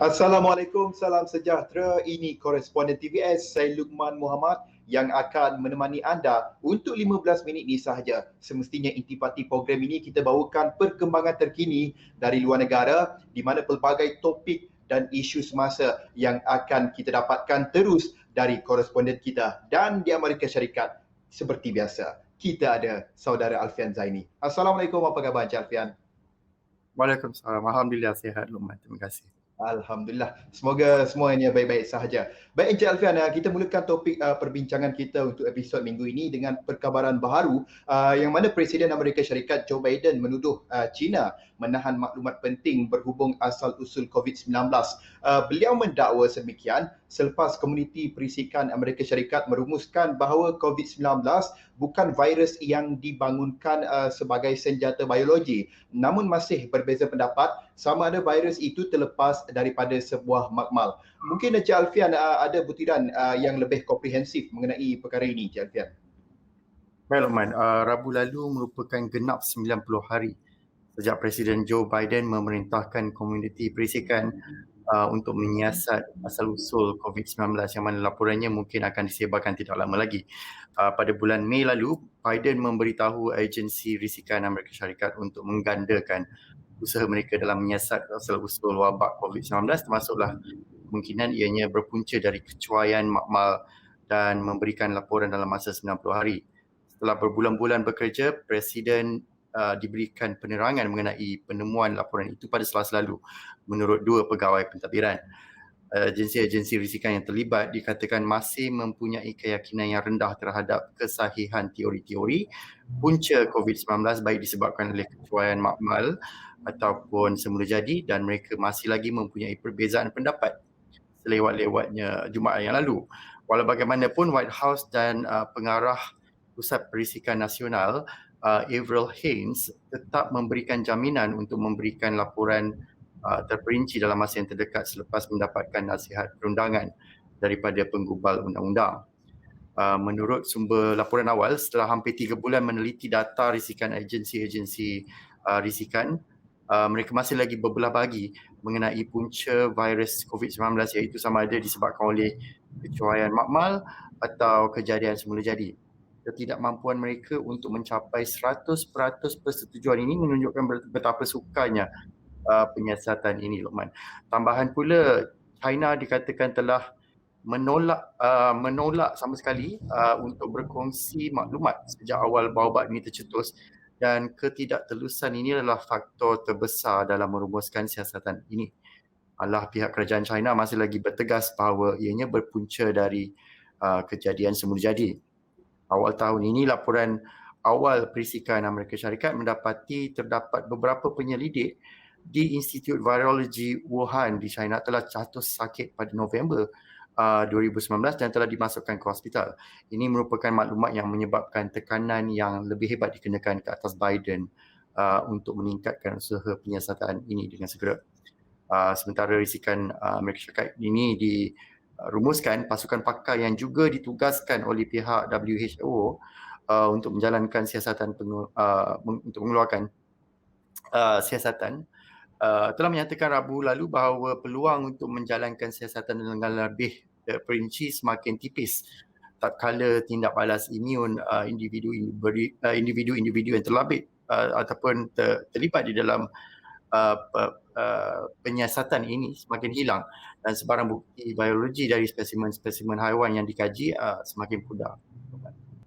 Assalamualaikum, salam sejahtera. Ini koresponden TVS, saya Lukman Muhammad yang akan menemani anda untuk 15 minit ini sahaja. Semestinya intipati program ini kita bawakan perkembangan terkini dari luar negara di mana pelbagai topik dan isu semasa yang akan kita dapatkan terus dari koresponden kita. Dan di Amerika Syarikat, seperti biasa, kita ada saudara Alfian Zaini. Assalamualaikum, apa khabar Encik Alfian? Waalaikumsalam. Alhamdulillah sihat Luqman. Terima kasih. Alhamdulillah. Semoga semuanya baik-baik sahaja. Baik Encik Alfian, kita mulakan topik perbincangan kita untuk episod minggu ini dengan perkabaran baharu yang mana Presiden Amerika Syarikat Joe Biden menuduh China menahan maklumat penting berhubung asal-usul COVID-19. Beliau mendakwa sedemikian selepas komuniti perisikan Amerika Syarikat merumuskan bahawa COVID-19 bukan virus yang dibangunkan sebagai senjata biologi, namun masih berbeza pendapat sama ada virus itu terlepas daripada sebuah makmal. Mungkin Encik Alfian ada butiran yang lebih komprehensif mengenai perkara ini, Encik Alfian. Baik Luqman, Rabu lalu merupakan genap 90 hari sejak Presiden Joe Biden memerintahkan komuniti perisikan untuk menyiasat asal-usul COVID-19 yang mana laporannya mungkin akan disebarkan tidak lama lagi. Pada bulan Mei lalu, Biden memberitahu agensi risikan Amerika Syarikat untuk menggandakan usaha mereka dalam menyiasat asal-usul wabak COVID-19, termasuklah kemungkinan ianya berpunca dari kecuaian makmal dan memberikan laporan dalam masa 90 hari. Setelah berbulan-bulan bekerja, Presiden diberikan penerangan mengenai penemuan laporan itu pada Selasa lalu menurut dua pegawai pentadbiran. Agensi-agensi risikan yang terlibat dikatakan masih mempunyai keyakinan yang rendah terhadap kesahihan teori-teori punca COVID-19 baik disebabkan oleh kecuaian makmal ataupun semula jadi, dan mereka masih lagi mempunyai perbezaan pendapat selewat-lewatnya Jumaat yang lalu. Walau bagaimanapun, White House dan pengarah Pusat Perisikan Nasional Avril Haines tetap memberikan jaminan untuk memberikan laporan terperinci dalam masa yang terdekat selepas mendapatkan nasihat perundangan daripada penggubal undang-undang. Menurut sumber laporan awal, setelah hampir 3 bulan meneliti data risikan agensi-agensi risikan, mereka masih lagi berbelah bagi mengenai punca virus COVID-19, iaitu sama ada disebabkan oleh kecuaian makmal atau kejadian semula jadi. Ketidakmampuan mereka untuk mencapai 100% persetujuan ini menunjukkan betapa sukanya penyiasatan ini, Luqman. Tambahan pula, China dikatakan telah menolak sama sekali untuk berkongsi maklumat sejak awal wabak ini tercetus, dan ketidaktelusan ini adalah faktor terbesar dalam merumuskan siasatan ini. Malah pihak kerajaan China masih lagi bertegas bahawa ianya berpunca dari kejadian semula jadi. Awal tahun ini, laporan awal perisikan Amerika Syarikat mendapati terdapat beberapa penyelidik di Institut Virology Wuhan di China telah jatuh sakit pada November 2019 dan telah dimasukkan ke hospital. Ini merupakan maklumat yang menyebabkan tekanan yang lebih hebat dikenakan ke atas Biden untuk meningkatkan usaha penyiasatan ini dengan segera. Sementara risikan Amerika Syarikat ini dirumuskan pasukan pakar yang juga ditugaskan oleh pihak WHO untuk menjalankan siasatan untuk mengeluarkan siasatan telah menyatakan Rabu lalu bahawa peluang untuk menjalankan siasatan dengan lebih perinci semakin tipis tatkala tindak balas imun individu-individu yang terlabit ataupun terlibat di dalam penyiasatan ini semakin hilang dan sebarang bukti biologi dari spesimen-spesimen haiwan yang dikaji semakin pudar.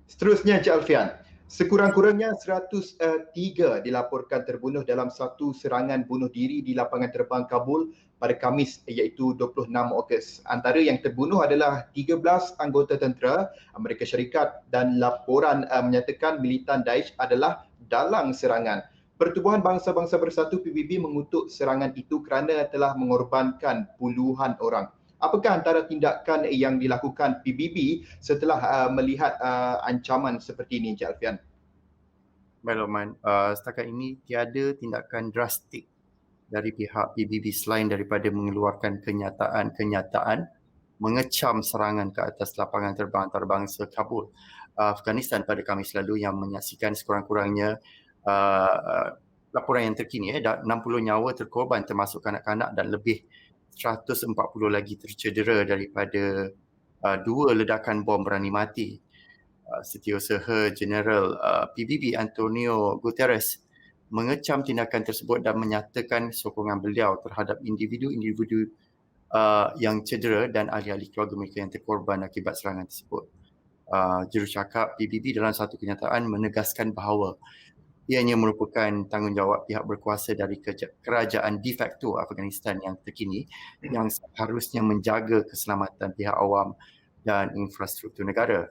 Seterusnya, Encik Alfian, sekurang-kurangnya 103 dilaporkan terbunuh dalam satu serangan bunuh diri di lapangan terbang Kabul pada Khamis, iaitu 26 Ogos. Antara yang terbunuh adalah 13 anggota tentera Amerika Syarikat dan laporan menyatakan militan Daesh adalah dalang serangan. Pertubuhan Bangsa-Bangsa Bersatu PBB mengutuk serangan itu kerana telah mengorbankan puluhan orang. Apakah antara tindakan yang dilakukan PBB setelah melihat ancaman seperti ini, Encik Alfian? Baik Luqman, setakat ini tiada tindakan drastik dari pihak PBB selain daripada mengeluarkan kenyataan mengecam serangan ke atas lapangan terbang antarabangsa Kabul, Afghanistan pada Khamis lalu yang menyaksikan sekurang-kurangnya laporan yang terkini 60 nyawa terkorban termasuk kanak-kanak dan lebih 140 lagi tercedera daripada 2 ledakan bom berani mati. Setiausaha Jeneral PBB Antonio Guterres mengecam tindakan tersebut dan menyatakan sokongan beliau terhadap individu-individu yang cedera dan ahli-ahli keluarga mereka yang terkorban akibat serangan tersebut. Jurucakap PBB dalam satu kenyataan menegaskan bahawa ianya merupakan tanggungjawab pihak berkuasa dari kerajaan de facto Afghanistan yang terkini yang seharusnya menjaga keselamatan pihak awam dan infrastruktur negara.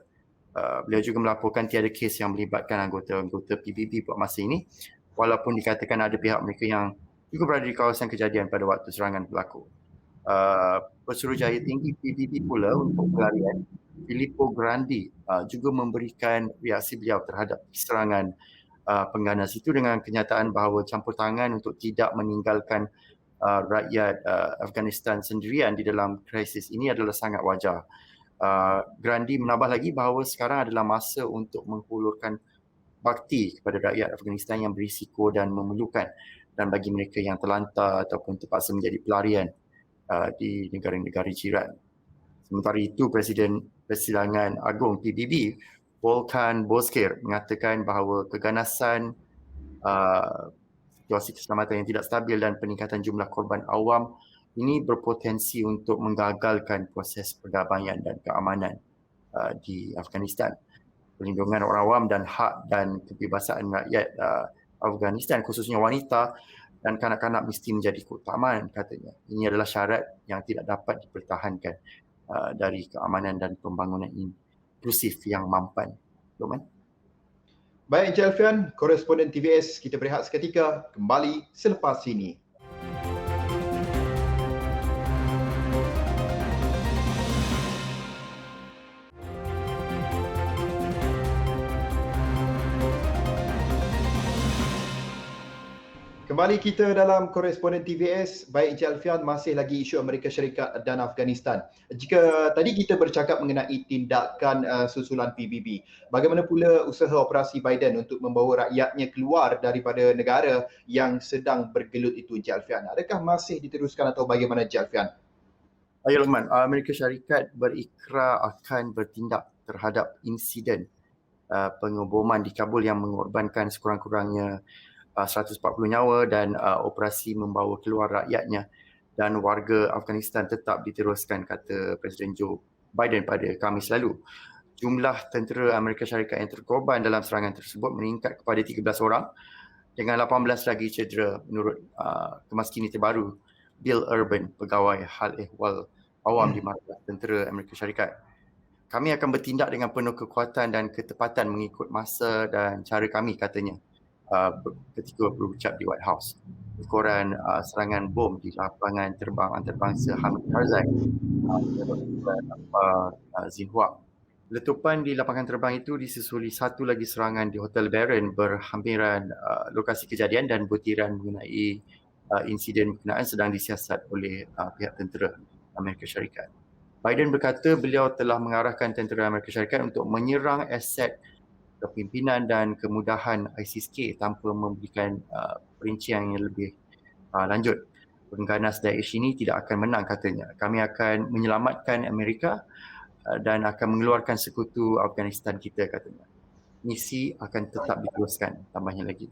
Beliau juga melaporkan tiada kes yang melibatkan anggota-anggota PBB buat masa ini, walaupun dikatakan ada pihak mereka yang juga berada di kawasan kejadian pada waktu serangan berlaku. Pesuruhjaya tinggi PBB pula untuk pelarian, Filippo Grandi, juga memberikan reaksi beliau terhadap serangan pengganas itu dengan kenyataan bahawa campur tangan untuk tidak meninggalkan rakyat Afghanistan sendirian di dalam krisis ini adalah sangat wajar. Grandi menambah lagi bahawa sekarang adalah masa untuk menghulurkan bakti kepada rakyat Afghanistan yang berisiko dan memerlukan, dan bagi mereka yang terlantar ataupun terpaksa menjadi pelarian di negara-negara jiran. Sementara itu, Presiden Persidangan Agung PBB Volkan Bozkir mengatakan bahawa keganasan, situasi keselamatan yang tidak stabil dan peningkatan jumlah korban awam ini berpotensi untuk menggagalkan proses perdamaian dan keamanan di Afghanistan. Perlindungan orang awam dan hak dan kebebasan rakyat Afghanistan, khususnya wanita dan kanak-kanak, mesti menjadi keutamaan, katanya. Ini adalah syarat yang tidak dapat dipertahankan dari keamanan dan pembangunan inklusif yang mampan. Luqman? Baik, Encik Alfian, koresponden TVS, kita berehat seketika, kembali selepas ini. Kembali kita dalam koresponden TVS. Baik, Encik Alfian, masih lagi isu Amerika Syarikat dan Afghanistan. Jika tadi kita bercakap mengenai tindakan susulan PBB, bagaimana pula usaha operasi Biden untuk membawa rakyatnya keluar daripada negara yang sedang bergelut itu, Encik Alfian? Adakah masih diteruskan atau bagaimana, Encik Alfian? Ya, Luqman, Amerika Syarikat berikrar akan bertindak terhadap insiden pengeboman di Kabul yang mengorbankan sekurang-kurangnya 140 nyawa dan operasi membawa keluar rakyatnya dan warga Afghanistan tetap diteruskan, kata Presiden Joe Biden pada Khamis lalu. Jumlah tentera Amerika Syarikat yang terkorban dalam serangan tersebut meningkat kepada 13 orang dengan 18 lagi cedera menurut kemaskini terbaru Bill Urban, pegawai hal ehwal awam di Markas Tentera Amerika Syarikat. Kami akan bertindak dengan penuh kekuatan dan ketepatan mengikut masa dan cara kami, katanya ketika berucap di White House. Ukuran serangan bom di lapangan terbang antarabangsa Hamid Karzai Xinhua. Letupan di lapangan terbang itu disusuli satu lagi serangan di Hotel Baron berhampiran lokasi kejadian, dan butiran mengenai insiden berkenaan sedang disiasat oleh pihak tentera Amerika Syarikat. Biden berkata beliau telah mengarahkan tentera Amerika Syarikat untuk menyerang aset kepimpinan dan kemudahan ISIS-K tanpa memberikan perincian yang lebih lanjut. Pengganas Daesh ini tidak akan menang, katanya. Kami akan menyelamatkan Amerika dan akan mengeluarkan sekutu Afghanistan kita, katanya. Misi akan tetap diteruskan, tambahnya lagi.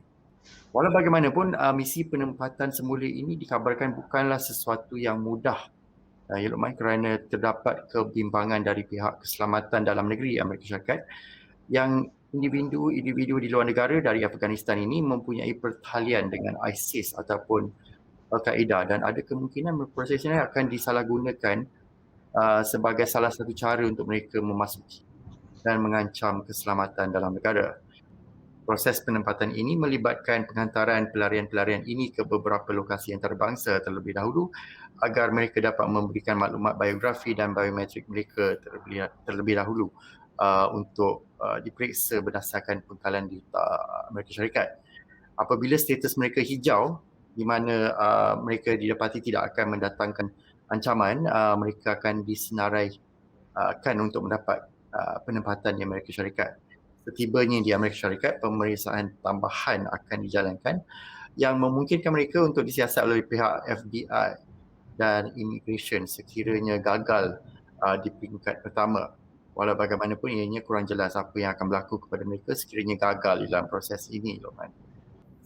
Walau bagaimanapun, misi penempatan semula ini dikabarkan bukanlah sesuatu yang mudah, ya Luqman, kerana terdapat kebimbangan dari pihak keselamatan dalam negeri Amerika Syarikat yang individu-individu di luar negara dari Afghanistan ini mempunyai pertalian dengan ISIS ataupun Al-Qaeda, dan ada kemungkinan proses ini akan disalahgunakan sebagai salah satu cara untuk mereka memasuki dan mengancam keselamatan dalam negara. Proses penempatan ini melibatkan penghantaran pelarian-pelarian ini ke beberapa lokasi antarabangsa terlebih dahulu agar mereka dapat memberikan maklumat biografi dan biometrik mereka terlebih dahulu untuk diperiksa berdasarkan pengkalan di Amerika Syarikat. Apabila status mereka hijau, di mana mereka didapati tidak akan mendatangkan ancaman, mereka akan disenaraikan untuk mendapat penempatan di Amerika Syarikat. Setibanya di Amerika Syarikat, pemeriksaan tambahan akan dijalankan yang memungkinkan mereka untuk disiasat oleh pihak FBI dan immigration sekiranya gagal di peringkat pertama. Walau bagaimanapun ianya kurang jelas apa yang akan berlaku kepada mereka sekiranya gagal dalam proses ini, Lokman.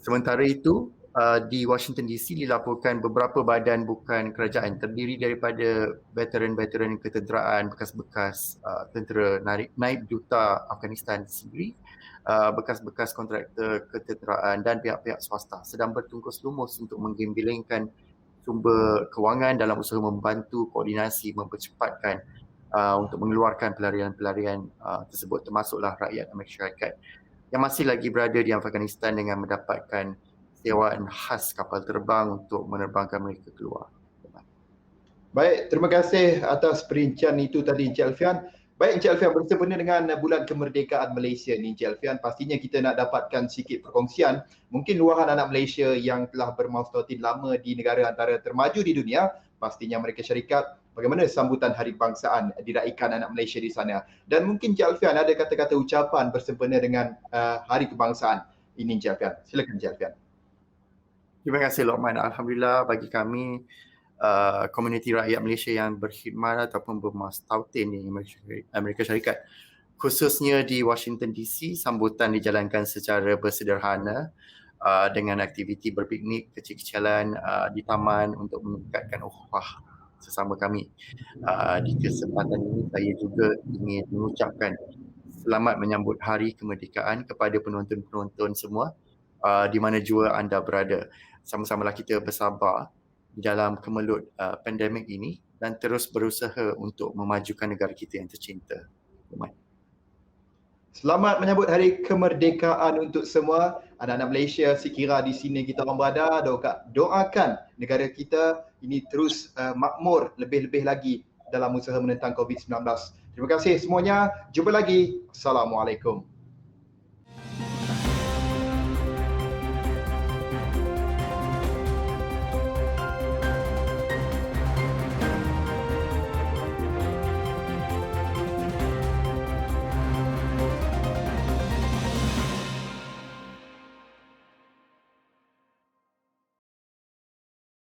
Sementara itu, di Washington DC dilaporkan beberapa badan bukan kerajaan terdiri daripada veteran-veteran ketenteraan, bekas-bekas tentera naib duta Afghanistan sendiri, bekas-bekas kontraktor ketenteraan dan pihak-pihak swasta sedang bertungkus lumus untuk menggembilingkan sumber kewangan dalam usaha membantu koordinasi mempercepatkan untuk mengeluarkan pelarian-pelarian tersebut, termasuklah rakyat Amerika Syarikat yang masih lagi berada di Afghanistan dengan mendapatkan sewaan khas kapal terbang untuk menerbangkan mereka keluar. Baik, terima kasih atas perincian itu tadi Encik Alfian. Baik Encik Alfian, bersempena dengan bulan kemerdekaan Malaysia ni Encik Alfian, pastinya kita nak dapatkan sikit perkongsian mungkin luahan anak Malaysia yang telah bermaustatin lama di negara antara termaju di dunia, pastinya Amerika Syarikat, bagaimana sambutan Hari Kebangsaan diraikan anak Malaysia di sana. Dan mungkin Encik Alfian ada kata-kata ucapan bersempena dengan Hari Kebangsaan ini Encik Alfian. Silakan Encik Alfian. Terima kasih Lokman. Alhamdulillah bagi kami komuniti rakyat Malaysia yang berkhidmat ataupun bermastautin di Amerika Syarikat, khususnya di Washington DC, sambutan dijalankan secara bersederhana dengan aktiviti berpiknik kecil-kecilan di taman untuk meningkatkan ukhuwah sesama kami. Di kesempatan ini saya juga ingin mengucapkan selamat menyambut Hari Kemerdekaan kepada penonton-penonton semua di mana jua anda berada. Sama-samalah kita bersabar dalam kemelut pandemik ini dan terus berusaha untuk memajukan negara kita yang tercinta. Selamat menyambut Hari Kemerdekaan untuk semua anak-anak Malaysia sekira di sini kita orang berada. Doakan negara kita ini terus makmur lebih-lebih lagi dalam usaha menentang COVID-19. Terima kasih semuanya. Jumpa lagi. Assalamualaikum.